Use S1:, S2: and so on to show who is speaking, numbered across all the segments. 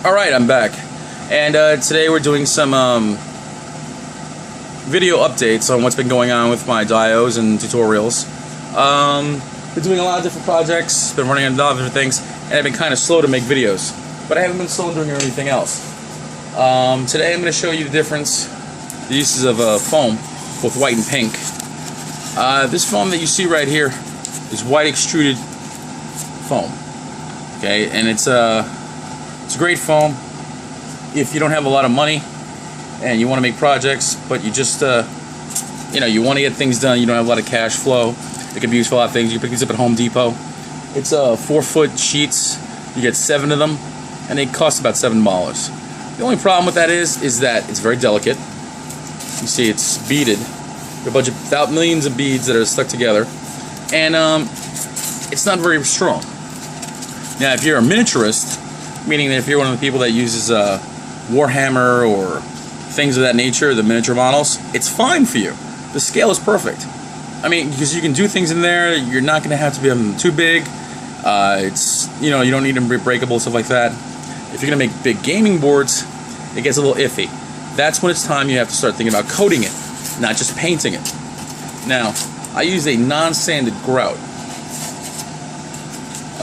S1: Alright, I'm back. And today we're doing some video updates on what's been going on with my dios and tutorials. Been doing a lot of different projects, been running on a lot of different things, and I've been kind of slow to make videos. But I haven't been slow in doing anything else. Today I'm going to show you the difference, the uses of foam, both white and pink. This foam that you see right here is white extruded foam. Okay, and it's a great foam if you don't have a lot of money and you want to make projects, but you just you want to get things done. You don't have a lot of cash flow. It can be used for a lot of things. You can pick these up at Home Depot. It's 4-foot sheets. You get 7 of them, and they cost about $7. The only problem with that is that it's very delicate. You see, it's beaded. There are a bunch of millions of beads that are stuck together, and it's not very strong. Now, if you're a miniaturist, meaning that if you're one of the people that uses Warhammer or things of that nature, the miniature models, it's fine for you. The scale is perfect. I mean, because you can do things in there, you're not going to have to be too big. You don't need them breakable, stuff like that. If you're going to make big gaming boards, it gets a little iffy. That's when it's time you have to start thinking about coating it, not just painting it. Now, I use a non-sanded grout.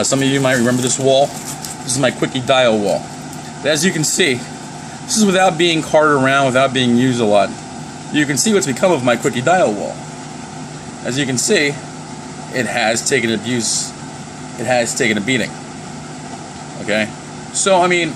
S1: Some of you might remember this wall. This is my Quickie Dio wall. But as you can see, this is without being carted around, without being used a lot. You can see what's become of my Quickie Dio wall. As you can see, it has taken abuse. It has taken a beating. Okay? So, I mean,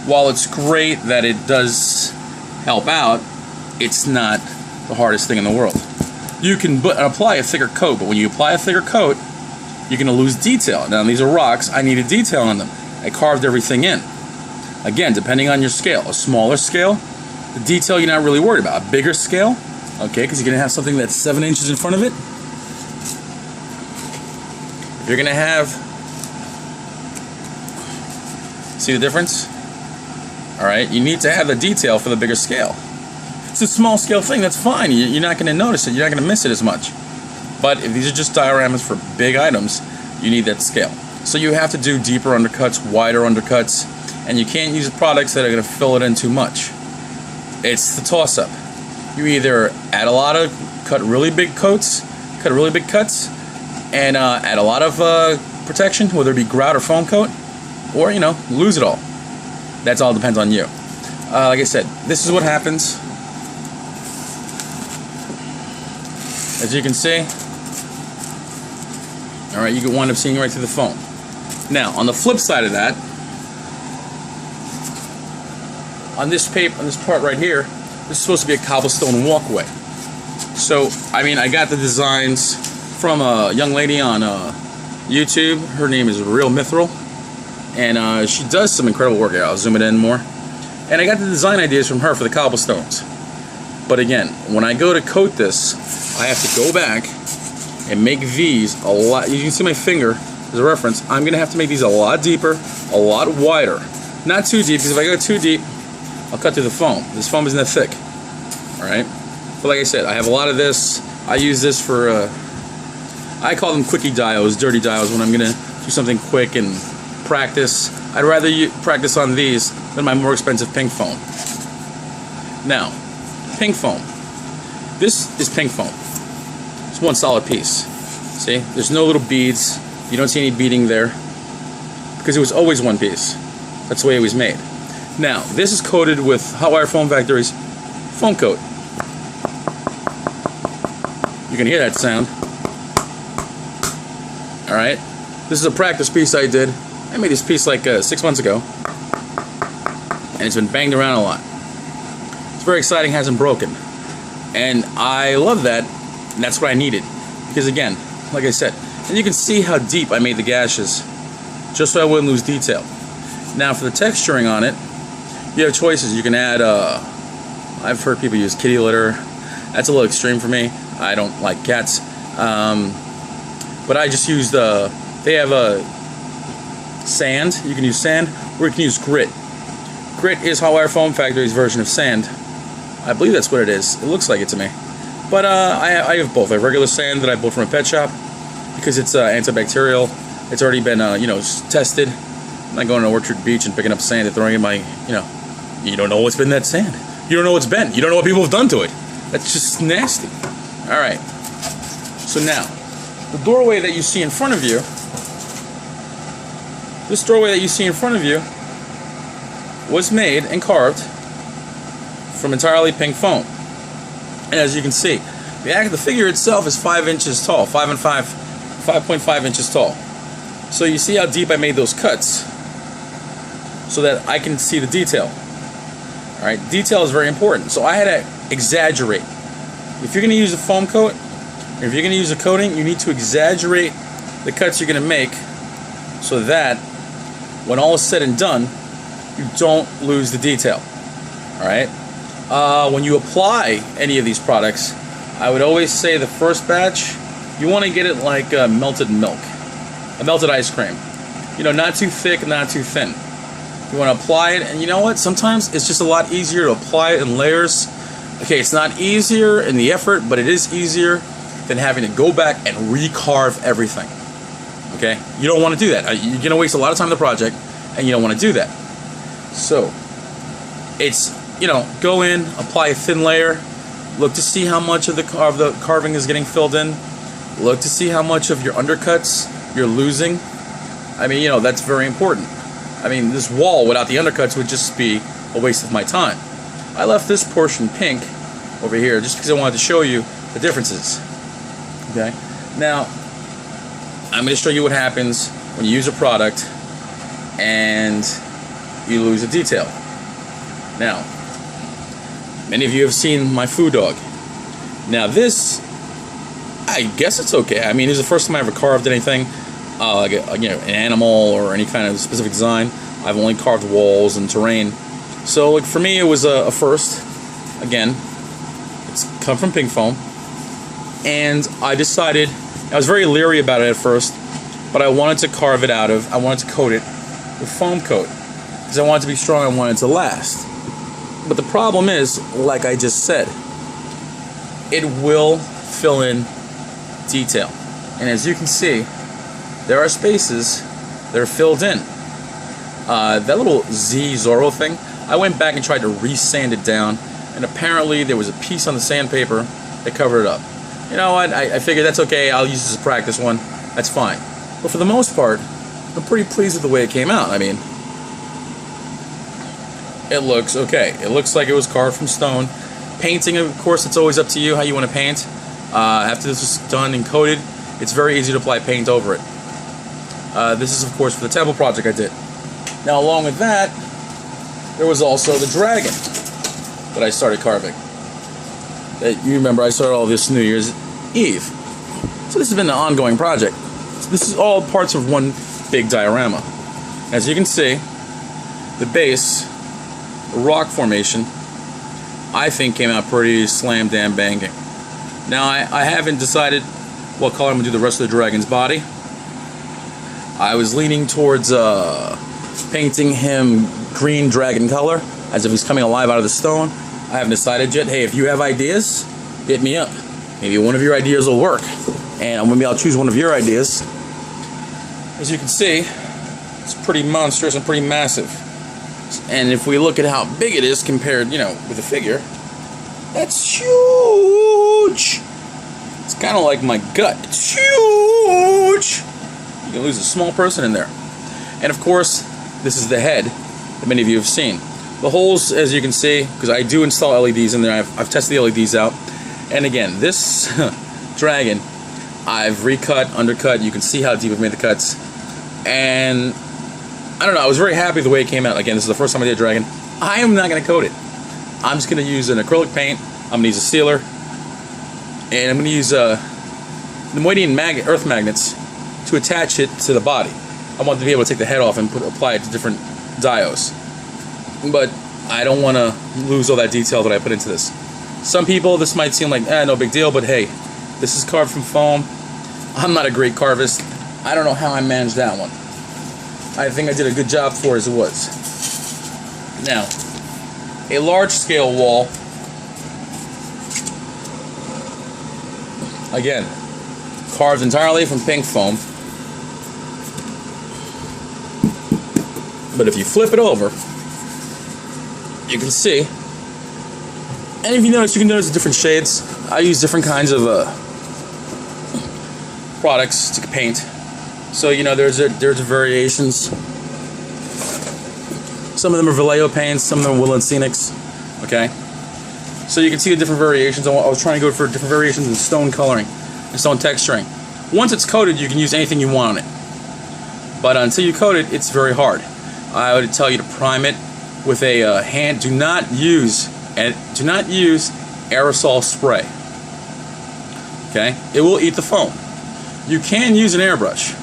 S1: while it's great that it does help out, it's not the hardest thing in the world. You can apply a thicker coat, but when you apply a thicker coat, you're going to lose detail. Now, these are rocks. I needed detail on them. I carved everything in. Again, depending on your scale. A smaller scale, the detail you're not really worried about. A bigger scale, okay, because you're going to have something that's 7 inches in front of it. If you're going to have... See the difference? Alright, you need to have the detail for the bigger scale. It's a small scale thing, that's fine. You're not going to notice it. You're not going to miss it as much. But if these are just dioramas for big items, you need that scale. So you have to do deeper undercuts, wider undercuts, and you can't use products that are going to fill it in too much. It's the toss-up. You either add a lot of, cut really big coats, cut really big cuts, and add a lot of protection, whether it be grout or foam coat, or, lose it all. That's all depends on you. Like I said, this is what happens. As you can see, alright, you can wind up seeing right through the foam. Now, on the flip side of that, on this part right here, this is supposed to be a cobblestone walkway. So, I mean, I got the designs from a young lady on YouTube. Her name is Real Mithril, and she does some incredible work. I'll zoom it in more. And I got the design ideas from her for the cobblestones. But again, when I go to coat this, I have to go back and make these a lot. You can see my finger as a reference. I'm going to have to make these a lot deeper, a lot wider. Not too deep, because if I go too deep, I'll cut through the foam. This foam isn't that thick. Alright? But like I said, I have a lot of this. I use this for, I call them quickie dios, dirty dios, when I'm going to do something quick and practice. I'd rather practice on these than my more expensive pink foam. Now, pink foam. This is pink foam. It's one solid piece. See? There's no little beads. You don't see any beading there. Because it was always one piece. That's the way it was made. Now, this is coated with Hot Wire Foam Factory's foam coat. You can hear that sound. Alright? This is a practice piece I did. I made this piece like 6 months ago. And it's been banged around a lot. It's very exciting, hasn't broken. And I love that. And that's what I needed. Because again, like I said, and you can see how deep I made the gashes. Just so I wouldn't lose detail. Now for the texturing on it, you have choices. You can add, I've heard people use kitty litter. That's a little extreme for me. I don't like cats. But I just used, they have sand. You can use sand, or you can use grit. Grit is Hot Wire Foam Factory's version of sand. I believe that's what it is. It looks like it to me. But I have both. I have regular sand that I bought from a pet shop because it's antibacterial. It's already been tested. I'm not going to Orchard Beach and picking up sand and throwing it in my, you don't know what's been in that sand. You don't know what's been. You don't know what people have done to it. That's just nasty. All right. So now, the doorway that you see in front of you, this doorway that you see in front of you was made and carved from entirely pink foam. And as you can see, the figure itself is 5 inches tall, 5.5 inches tall. So you see how deep I made those cuts so that I can see the detail. All right, detail is very important. So I had to exaggerate. If you're going to use a foam coat, or if you're going to use a coating, you need to exaggerate the cuts you're going to make so that when all is said and done, you don't lose the detail. All right. When you apply any of these products, I would always say the first batch, you want to get it like melted milk, a melted ice cream. Not too thick, not too thin. You want to apply it, and you know what? Sometimes it's just a lot easier to apply it in layers. Okay, it's not easier in the effort, but it is easier than having to go back and recarve everything. Okay? You don't want to do that. You're going to waste a lot of time on the project, and you don't want to do that. So, it's, go in, apply a thin layer, look to see how much of the carving is getting filled in, look to see how much of your undercuts you're losing. I mean, that's very important. I mean, this wall without the undercuts would just be a waste of my time. I left this portion pink over here just because I wanted to show you the differences. Okay? Now, I'm going to show you what happens when you use a product and you lose a detail. Now, many of you have seen my food dog. Now this, I guess it's okay. I mean, this is the first time I ever carved anything, like an animal or any kind of specific design. I've only carved walls and terrain. So like for me it was a first. Again, it's come from pink foam. And I decided, I was very leery about it at first, but I wanted to carve it I wanted to coat it with foam coat. Because I wanted it to be strong, I wanted it to last. But the problem is, like I just said, it will fill in detail. And as you can see, there are spaces that are filled in. That little Z Zorro thing, I went back and tried to re-sand it down, and apparently there was a piece on the sandpaper that covered it up. You know what, I figured that's okay, I'll use this as a practice one, that's fine. But for the most part, I'm pretty pleased with the way it came out. I mean, it looks okay. It looks like it was carved from stone. Painting, of course, it's always up to you how you want to paint. After this is done and coated, it's very easy to apply paint over it. This is, of course, for the temple project I did. Now, along with that, there was also the dragon that I started carving. You remember, I started all this New Year's Eve. So this has been an ongoing project. So this is all parts of one big diorama. As you can see, the base, the rock formation, I think came out pretty slam damn banging. Now I haven't decided what color I'm going to do the rest of the dragon's body. I was leaning towards painting him green dragon color, as if he's coming alive out of the stone. I haven't decided yet. Hey, if you have ideas, hit me up. Maybe one of your ideas will work, and maybe I'll choose one of your ideas. As you can see, it's pretty monstrous and pretty massive. And if we look at how big it is compared, with the figure, that's huge. It's kind of like my gut. It's huge. You can lose a small person in there. And of course, this is the head that many of you have seen. The holes, as you can see, because I do install LEDs in there. I've tested the LEDs out. And again, this dragon, I've recut, undercut. You can see how deep I've made the cuts. And I don't know, I was very happy with the way it came out. Again, this is the first time I did a dragon. I am not going to coat it. I'm just going to use an acrylic paint. I'm going to use a sealer. And I'm going to use the Moidian earth magnets to attach it to the body. I want to be able to take the head off and apply it to different dios. But I don't want to lose all that detail that I put into this. Some people, this might seem like, no big deal, but hey, this is carved from foam. I'm not a great carvist. I don't know how I managed that one. I think I did a good job for it as it was. Now, a large scale wall. Again, carved entirely from pink foam. But if you flip it over, you can see. And if you notice, you can notice the different shades. I use different kinds of products to paint. So, you know, there's variations. Some of them are Vallejo paints, some of them are Woodland Scenics. Okay? So you can see the different variations. I was trying to go for different variations in stone coloring and stone texturing. Once it's coated, you can use anything you want on it. But until you coat it, it's very hard. I would tell you to prime it with a hand. Do not use aerosol spray. Okay? It will eat the foam. You can use an airbrush.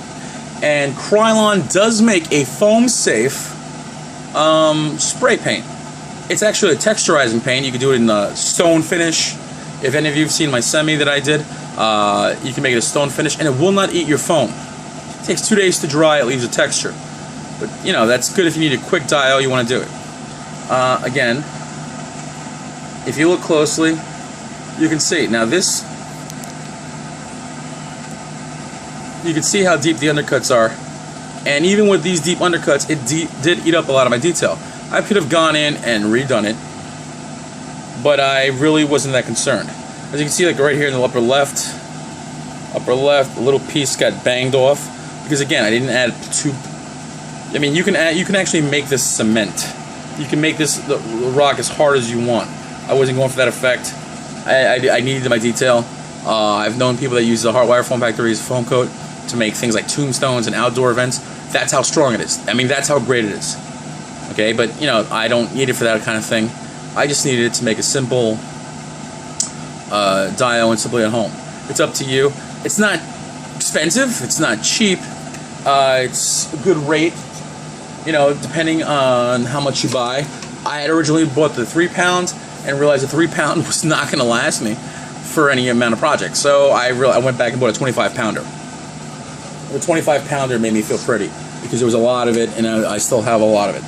S1: And Krylon does make a foam-safe spray paint. It's actually a texturizing paint. You can do it in stone finish. If any of you have seen my semi that I did, you can make it a stone finish, and it will not eat your foam. It takes 2 days to dry. It leaves a texture. But, you know, that's good if you need a quick dye. You want to do it. Again, if you look closely, you can see. Now this, you can see how deep the undercuts are. And even with these deep undercuts, it did eat up a lot of my detail. I could have gone in and redone it, but I really wasn't that concerned. As you can see, like right here in the upper left, a little piece got banged off. Because again, I didn't add too. I mean, you can actually make this cement. You can make this the rock as hard as you want. I wasn't going for that effect. I needed my detail. I've known people that use the Hardwire Foam Factory's foam coat to make things like tombstones and outdoor events. That's how strong it is. I mean, that's how great it is. Okay, but you know, I don't need it for that kind of thing. I just needed it to make a simple dio and simply at home. It's up to you. It's not expensive. It's not cheap. It's a good rate. You know, depending on how much you buy. I had originally bought the 3 pound and realized the 3 pound was not going to last me for any amount of projects. So I went back and bought a 25 pounder. The 25 pounder made me feel pretty because there was a lot of it, and I still have a lot of it.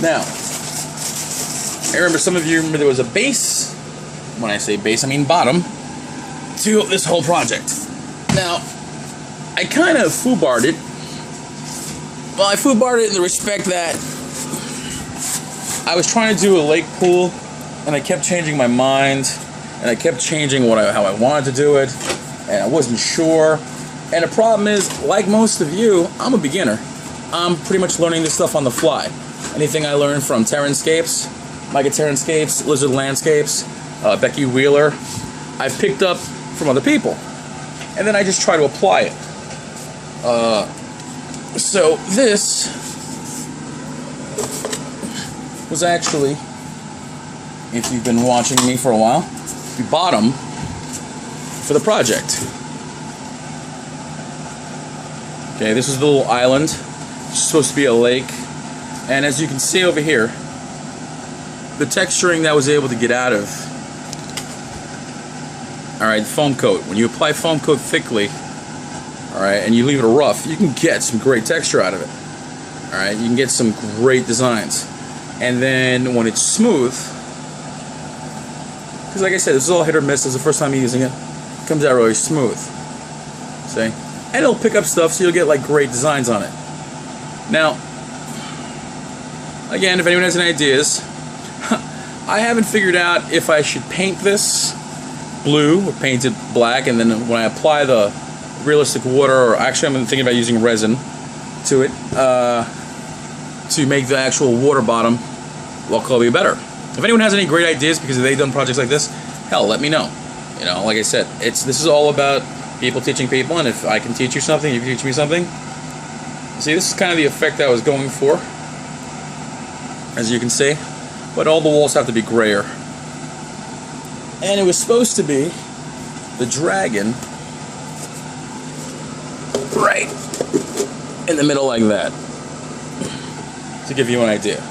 S1: Now, I remember some of you remember there was a base. When I say base, I mean bottom to this whole project. Now, I kind of foobarred it. Well, I foobarred it in the respect that I was trying to do a lake pool, and I kept changing my mind, and I kept changing how I wanted to do it, and I wasn't sure. And the problem is, like most of you, I'm a beginner. I'm pretty much learning this stuff on the fly. Anything I learned from Terranscapes, Micah Terranscapes, Lizard Landscapes, Becky Wheeler, I've picked up from other people. And then I just try to apply it. So this was actually, if you've been watching me for a while, the bottom for the project. Okay, this is the little island. It's supposed to be a lake. And as you can see over here, the texturing that I was able to get out of, alright, foam coat. When you apply foam coat thickly, alright, and you leave it rough, you can get some great texture out of it. Alright, you can get some great designs. And then when it's smooth, because like I said, this is all hit or miss. This is the first time using it. It comes out really smooth. See? And it'll pick up stuff, so you'll get like great designs on it. Now, again, if anyone has any ideas, I haven't figured out if I should paint this blue or paint it black, and then when I apply the realistic water, or actually I'm thinking about using resin to it, to make the actual water bottom look a little bit better. If anyone has any great ideas, because they've done projects like this, hell, let me know. You know, like I said, this is all about people teaching people, and if I can teach you something, you can teach me something. See, this is kind of the effect I was going for, as you can see, but all the walls have to be grayer. And it was supposed to be the dragon right in the middle like that, to give you an idea.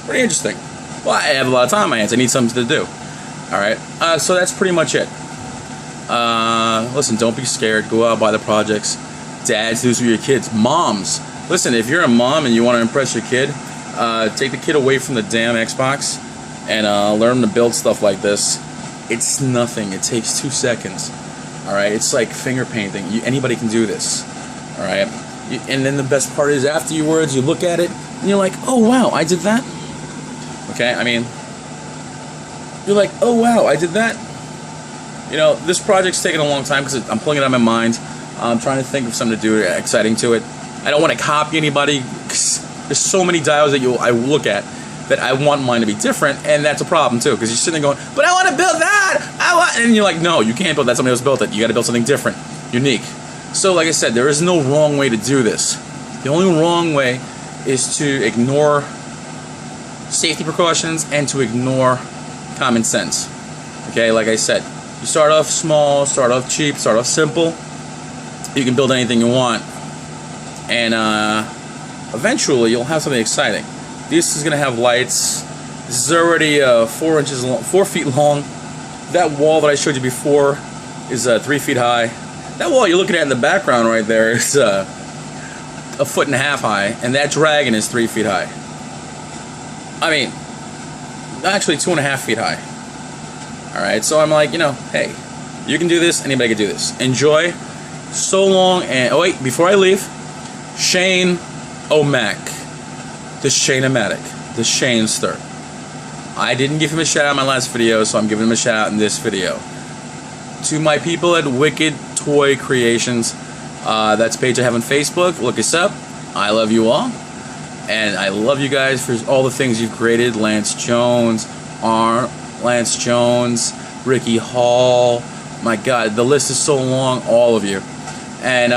S1: Pretty interesting. Well, I have a lot of time on my hands. I need something to do. Alright, so that's pretty much it. Listen, don't be scared. Go out, buy the projects. Dads, do this with your kids. Moms, listen, if you're a mom and you want to impress your kid, take the kid away from the damn Xbox and learn to build stuff like this. It's nothing. It takes 2 seconds. Alright, it's like finger painting. Anybody can do this. Alright, And then the best part is afterwards, you look at it, and you're like, oh wow, I did that? Okay, I mean, you're like, oh wow, I did that? You know, this project's taking a long time because I'm pulling it out of my mind. I'm trying to think of something to do exciting to it. I don't want to copy anybody. There's so many diodes that I look at that I want mine to be different, and that's a problem too, because you're sitting there going, but I want to build that! And you're like, no, you can't build that, somebody else built it. You got to build something different, unique. So like I said, there is no wrong way to do this. The only wrong way is to ignore safety precautions and to ignore common sense. Okay, like I said, you start off small, start off cheap, start off simple. You can build anything you want, and eventually you'll have something exciting. This is gonna have lights. This is already 4 feet long. That wall that I showed you before is 3 feet high. That wall you're looking at in the background right there is 1.5 feet high, and that dragon is 3 feet high. I mean, actually 2.5 feet high. Alright, so I'm like, you know, hey, you can do this, anybody can do this. Enjoy. So long, and oh wait, before I leave, Shane O'Mac, the Shane-O-Matic, the Shanester. I didn't give him a shout out in my last video, so I'm giving him a shout out in this video. To my people at Wicked Toy Creations, that's a page I have on Facebook. Look us up. I love you all, and I love you guys for all the things you've created. Lance Jones, Ricky Hall. My God, the list is so long. All of you. And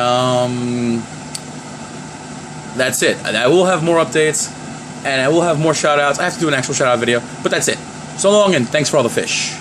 S1: that's it. I will have more updates, and I will have more shout outs. I have to do an actual shout out video, but that's it. So long, and thanks for all the fish.